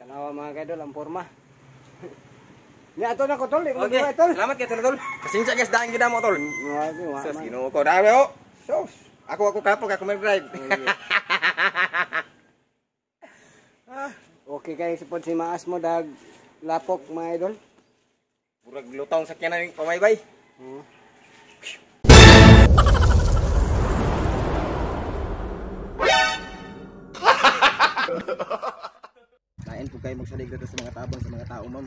Tanawa mga kaidol, ang forma. Nya ato na ko tol, Okay, salamat kay tol. Pasensya guys, daan gid mo tol. Sus, Ginoo ko daw yo. Sus, ako kapog ako may drive. Okay kayo support si Maas mo dag lapok mga idol. Murag lutong sakyanan ni pamaybay. Lain po kayo magsalig dito sa mga tabang sa mga tao, ma'am.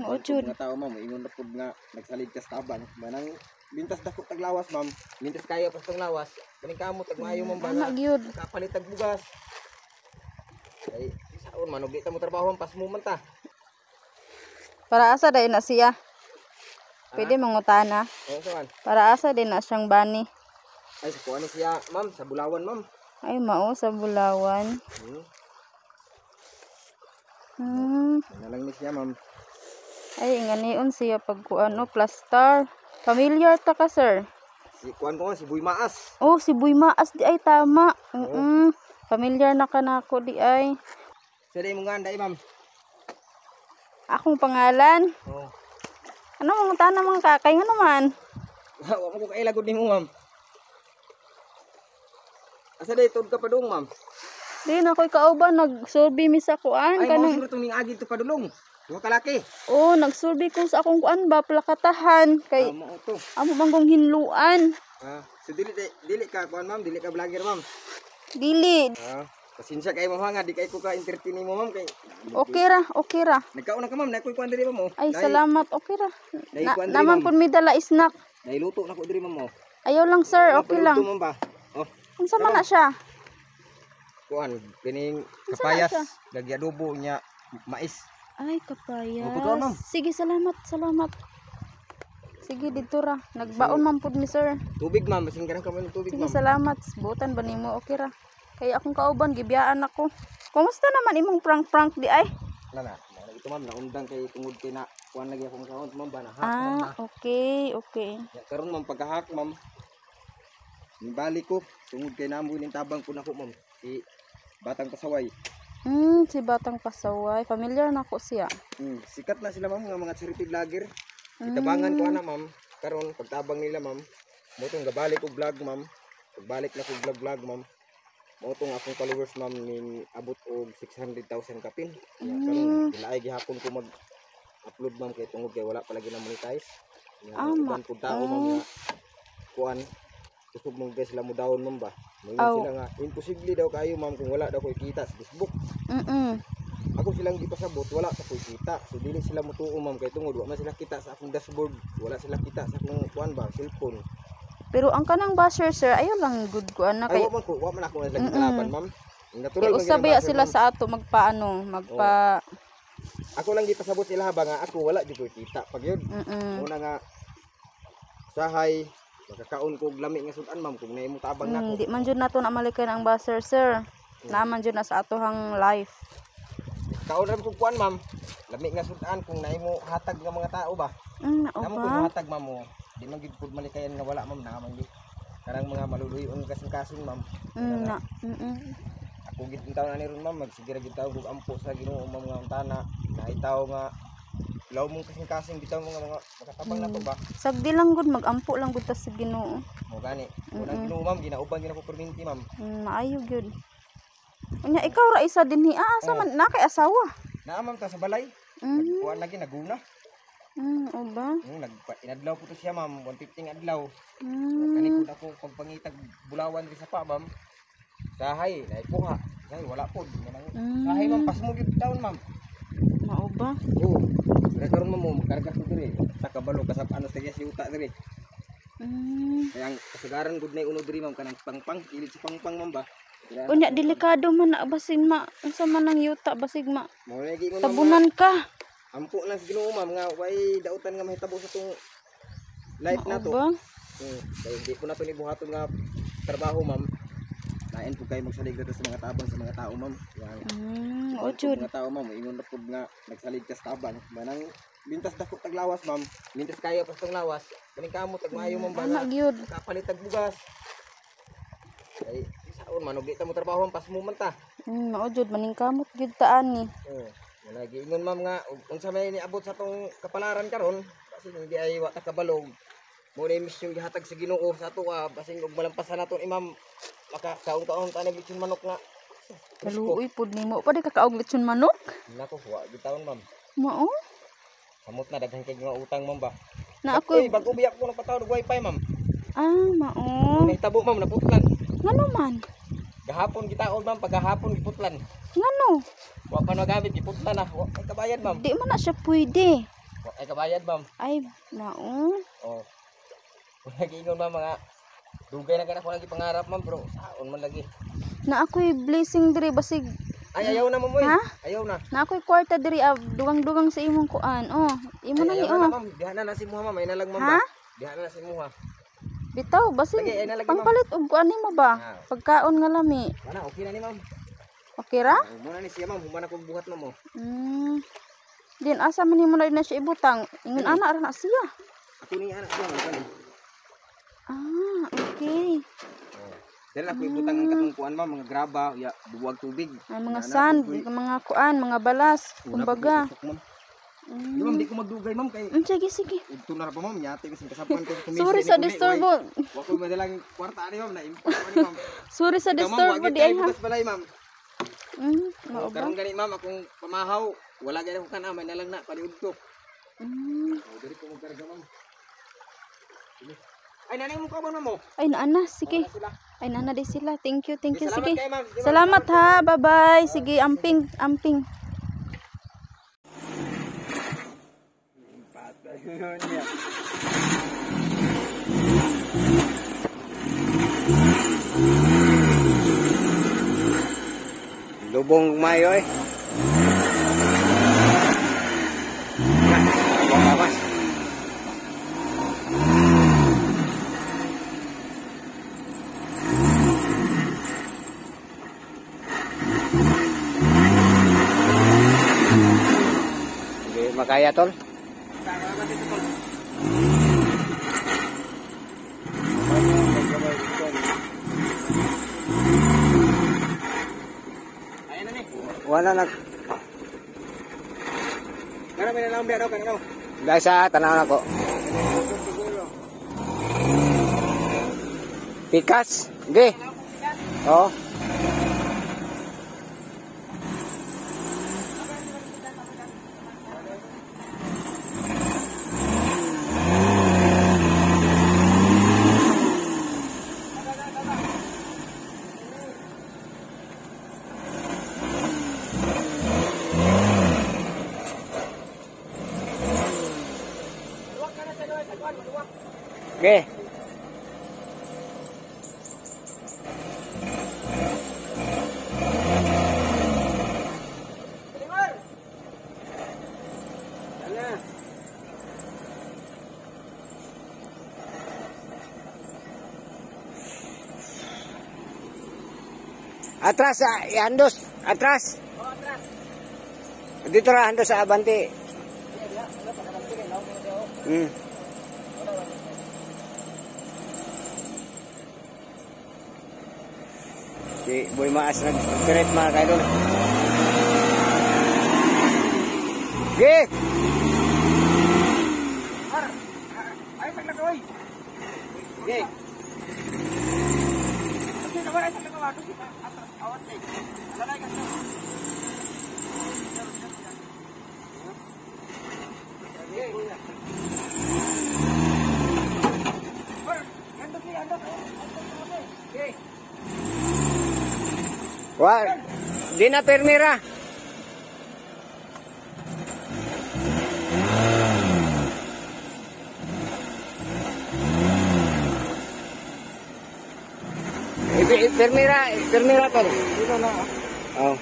Ojud. Mga tao, ma'am, ingon na po nga nagsalig ka sa tabang. Manang bintas dako taglawas, ma'am. Bintas kaya pa sa lawas. Kaning kamot tagmayo, ma'am, bana. Gyud. Kapalit tag bugas. Ay, saon man og di ta mo trabaho pas mo man ta. Para asa dai na siya? Pwede mangutana. Oo, saan? Para asa din na siyang bani? Ay, sa kuha ni siya, ma'am, sa Bulawan, ma'am. Ay mao sa Bulawan. Nalang ni siya, ma'am. Ay nganion siya pagkuan o plaster. Familiar ta ka sir? Si kuan ko nga, si Buy Maas. Oh, si Buy Maas di ay tama. Familiar na kanako di ay. Sa day mo nga, anday, ma'am. Akong pangalan. Oo. Ano mong tanong mga kakay nga naman? Wa mo ko kailagod nimo, ma'am. Asa day tud ka pa dong, ma'am? Di na ko'y kauban nagsurvey mi sa kuan Ay, kanang. mo siguro itong ning agi to padulong. Duha ka laki. Oh, nagsurvey ko sa akong kuan ba plakatahan kay Mo to. amo manggong hinluan. So dili ka kuan, ma'am, dili ka vlogger, ma'am. Dili. Pasensya kay mo nga, di kay ko ka entertain mo, ma'am, kay Okay ra, okay ra. nagkaon na ka, ma'am, na koy kuan diri, ma'am. Ay, salamat. Okay ra. Kuan diri, Naman ma'am. pud mi dala snack. Nailuto na ko diri, ma'am. Ayaw lang sir, okay lang. Ma'am ba? Oh, Unsa man na siya? kuan, kining Unsa kapayas, na siya? lagi adobo nya mais. Ay, kapayas. Totoo, ma'am. Sige, salamat, salamat. Sige, dito ra. Nagbaon man pud mi sir. Tubig, ma'am, basing ganang kamay ng tubig, Sige, ma'am. salamat. Butan ba nimo? Okay ra. Kaya akong kauban gibiyaan ako. Kumusta naman imong prank-prank di ay? Wala na. Ito, ma'am, naundang kay tungod kay na kuan lagi akong kaon, ma'am, ba na hak, ma'am, na. Okay, okay. Ya, karon, ma'am, pagkahak, ma'am. Nibalik ko tungod kay namo ning tabang ko nako, ma'am. Si Batang Pasaway. Si Batang Pasaway. Familiar na ko siya. Sikat na sila, ma'am, nga mga charity vlogger. Itabangan ko ana, ma'am. Karon pagtabang nila, ma'am. Mo tong gabalik ko vlog, ma'am. Pagbalik na ko vlog, ma'am. Mo tong akong followers, ma'am, ning abot og 600,000 kapin. Ya, karon laay gihapon ko mag-upload, ma'am, kay tungod kay wala palagi na monetize. Iban ko tao, ma'am, nga kuan kusog mong guys sila mo daon, ma'am, ba. Ngayon sila nga imposible daw kayo, ma'am, kung wala daw koy kita sa Facebook. Ako silang gipasabot, wala pa koy kita. So dili sila mutuo, ma'am, kay tungod wa man sila kita sa akong dashboard, wala sila kita sa akong kuan ba, cellphone. Pero ang kanang basher sir, ayaw lang good ko ana Ay, kay wa man ako lagi kalaban, ma'am. Natural man usabay ginabasa, sila ma'am. sa ato magpa Ako lang gipasabot sila habang nga ako wala di koy kita. Pag yun, una nga sahay makakaon ko og lami nga sudan, ma'am, kung naimo tabang nako. Di man jud nato na malikan ang basher sir. Naman jud na sa atohang life. Kaon ra ko kuan, ma'am. Lami nga sudan kung naimo hatag nga mga tao ba. Namo ko Ba? hatag, ma'am, mo. Di man gid pud malikayan nga wala, ma'am, naman gid. Karang mga maluluyon kasing-kasing, ma'am. Ako gid taw na ni ron, ma'am, magsigira gid taw og ampo sa Ginoo, ma'am, nga untana. Naitaw nga law mong kasing-kasing bitaw mga makatabang na to ba. Sagdi lang gud magampo lang gud ta sa Ginoo. Mo gani. Unang Ginoo, ma'am, ginauban gina ko perminti, ma'am. Maayo gyud. Unya ikaw ra isa dinhi asa man na kay asawa. Naa, ma'am, ta sa balay. Kuan lagi naguna. O ba? Inadlaw ko to siya, ma'am, 150 nga adlaw. Kanikod ako pagpangitag Bulawan ri sa pa, ma'am. Sahay, naikuha. Sahay, wala po. Sahay, ma'am, pas mo gyud taon, ma'am. Mao ba? Oo. Pero karon, ma'am, magkarga ko diri. Takabalo kasap ano sa si uta diri. Kaya ang kasagaran gud na uno diri, ma'am, kanang pangpang, ilit sa pangpang, ma'am, ba. Unya delikado man na basig ma unsa man ang yuta basig ma. Mo lagi ko, ma'am. Tabunan ka. Ampo lang sa Ginoo, ma'am, nga way dautan nga mahitabo sa tong life na to. Ba? Kaya hindi ko na to nibuhaton nga trabaho, ma'am. Lain po kayo magsalig dito sa mga tabang sa mga tao, ma'am. Ojud. Mga tao, ma'am, ingon na po nga nagsalig ka sa tabang. Manang bintas dako taglawas, ma'am. Bintas kaya pa sa taglawas. Kaning kamo tagmayo, ma'am, ba na Gyud. kapalit tag bugas. Ay, Kaon man og di ta mo trabaho pas mo man ta. Mao jud maningkamot gid ta ani. Oh, lagi ingon ma'am nga unsa may niabot sa tong kapalaran karon kasi hindi ay wa ta kabalog. Mo na mission gihatag sa Ginoo sa ato basing og malampasan naton imam makakaon-kaon ta na bitsin manok nga. Kaluoy pud nimo pa di kakaog lechon manok. Nako wa gitaon ma'am. Mao. Samot na daghan kay nga utang ma'am ba. Na Oy, ako. bago biyak ko nagpatawag og wifi ma'am. Mao. Nahitabo ma'am naputlan. Ngano man? Gahapon gitaod ma'am pagahapon giputlan. Ngano? Wa pa nagamit giputlan na. Wa ay kabayad ma'am. Di man na siya pwede. Wa ay kabayad ma'am. Ay, mao. Oh. Kung nag-iingon ma'am mga dugay na kana ko lagi pangarap ma'am bro. Saon man lagi. Na ako'y blessing diri basig. Ay ayaw na ma'am oy. Ha? Ayaw na. Na ako'y kwarta diri dugang-dugang sa imong kuan. Oh, imo na Ay, ni ayaw na oh. ma'am. Diha na si Muha ma'am. Ay na lang ma'am Ha? ba. Diha na si Muha. Bitaw basig Lagi, ay nalagi, pangpalit og kuan nimo ba? Ah. Pagkaon nga lami. Wala okay na ni ma'am. Okay ra? Muna ni siya ma'am. Humana kong buhat ma'am oh. Din asa man nimo na siya ibutang. Ingon ana ra na siya. Ako ni anak siya ma'am. Okay. Dahil ako ibutang ang katungkuan ma'am. Mga graba. Ya, buwag tubig. Ay mga sand, mga kuan, mga balas, kumbaga. Di ma'am, di ko magdugay ma'am kay Sige, sige. udto na ra pa ma'am, yate kasi kasapuan ko kumisi. Sorry sa disturbo. Wa ko madalang kwarta ani ma'am, na import ani ma'am. Sorry sa disturbo di ay ha. Bukas balay ma'am. Mao ba? Karon gani ma'am akong pamahaw, wala gani ko kana may nalang na paliud ko. Diri ko magkarga ma'am. Ay nanay mo ka ba mo? Ay naana, sige. Ay naana di sila. Thank you, sige. Salamat kay ma'am. Salamat ha. Bye-bye. Sige, amping, amping. Lubong mayo eh. Bawas. Hindi makaya tol. Wala nag Kana may nalang biya daw kanino. dahil sa tanaw na ko. Pikas. Hindi. Oo. Okay. Atras, Andos. Atras. Dito ra, Andos sa Abante. Si Boy Maas nag-treat mga kaidol. Ge! Ay sagla ka oy. Ge. Kasi naman ay sagla ka wato si awat kay. Alay ka. Wah, di na permira. Permira tol. Dito na. Oh.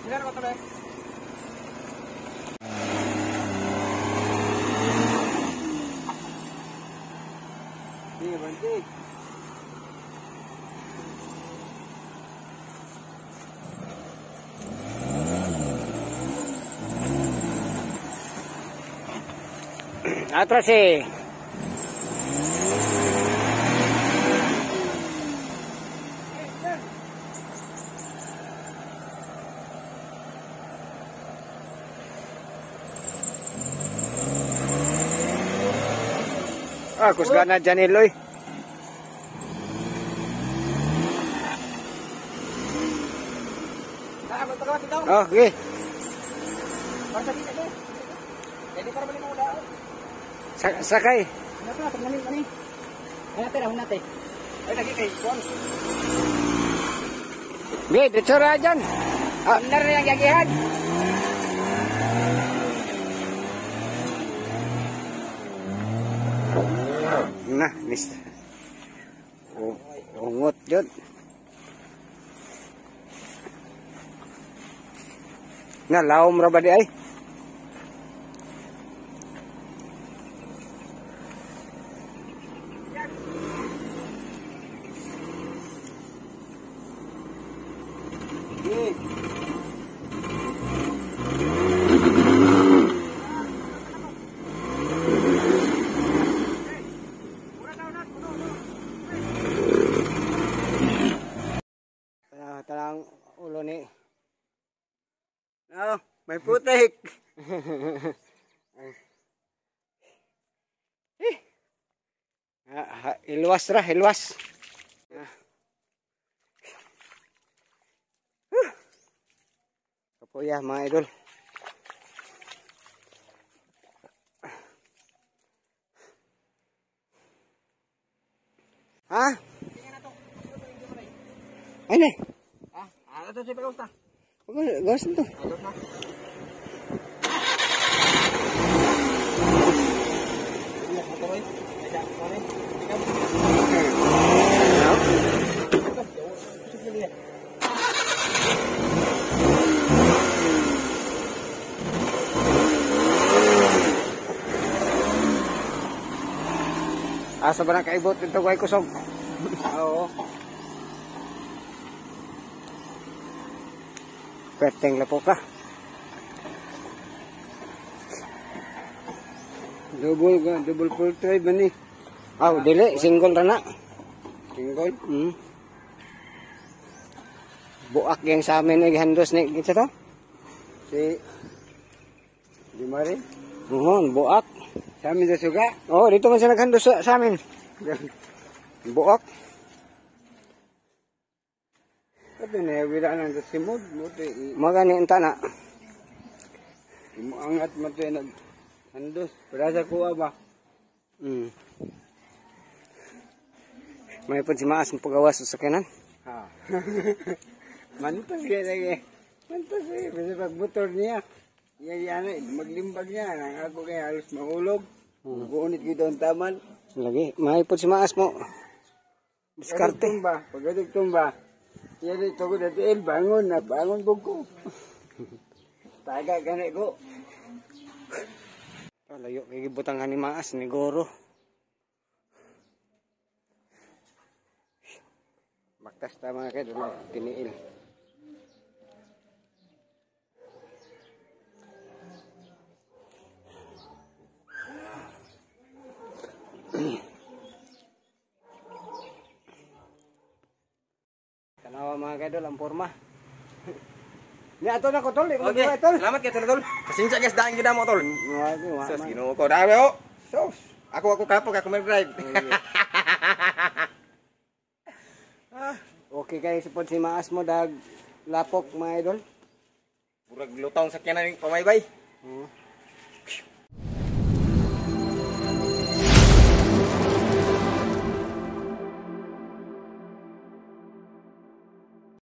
Biar ko tabe. Iya, berhenti. Atras eh. Ah, kusga na dyan Eloy. Oh, okay. Sakay. Gih, dicora dyan. Ah, bener yang jagihan. Nah, nis. Oh, ungut jod. Nah, laom ra ba di ay? Talang ulo ni. Oh, may putik. Ilwas ra, ilwas. Kapuya mga idol. Ha? Ano? Ito si Pelusta. Gas na to. Asa ba na kaibot ito kay kusog? Oo. Perteng lapo ka. Double full tray ba ni? Aw, dili, single ra na. Single? Buak yang sa amin ay handos ni kita to? Si Di Mari? Buak. Sa amin sa suga? Oh, dito man siya naghandos sa amin. Buak. Ito na, wala nang simod. Magani ang tana. Angat mo ito naghandos. Para sa kuha ba? May pun si Maas ng pagawas sa kanan. Ha. Mantas kaya lagi. Mantas eh. Kasi pagbutor niya. Yan maglimbag niya. Ako kaya halos mahulog. Buunit kita ang taman. Lagi. May pun si Maas mo. Diskarte. Pagkatog tumba. Yan ito ko dati bangon na. Bangon ko. Taga ganit ko. Layo kay gibutangan ni Maas ni Goro. Baktas tama kay dulu tiniil. Tanawa mga kaidol ang porma. Ni ato na ko tol, Okay, salamat kay tol. Pasensya guys daan gid mo tol. Sus, Ginoo ko daw yo. Sus, ako kapog ako may drive. Okay guys, supod si Maas mo dag lapok mga idol. Burag lutong sakyanan ni pamaybay.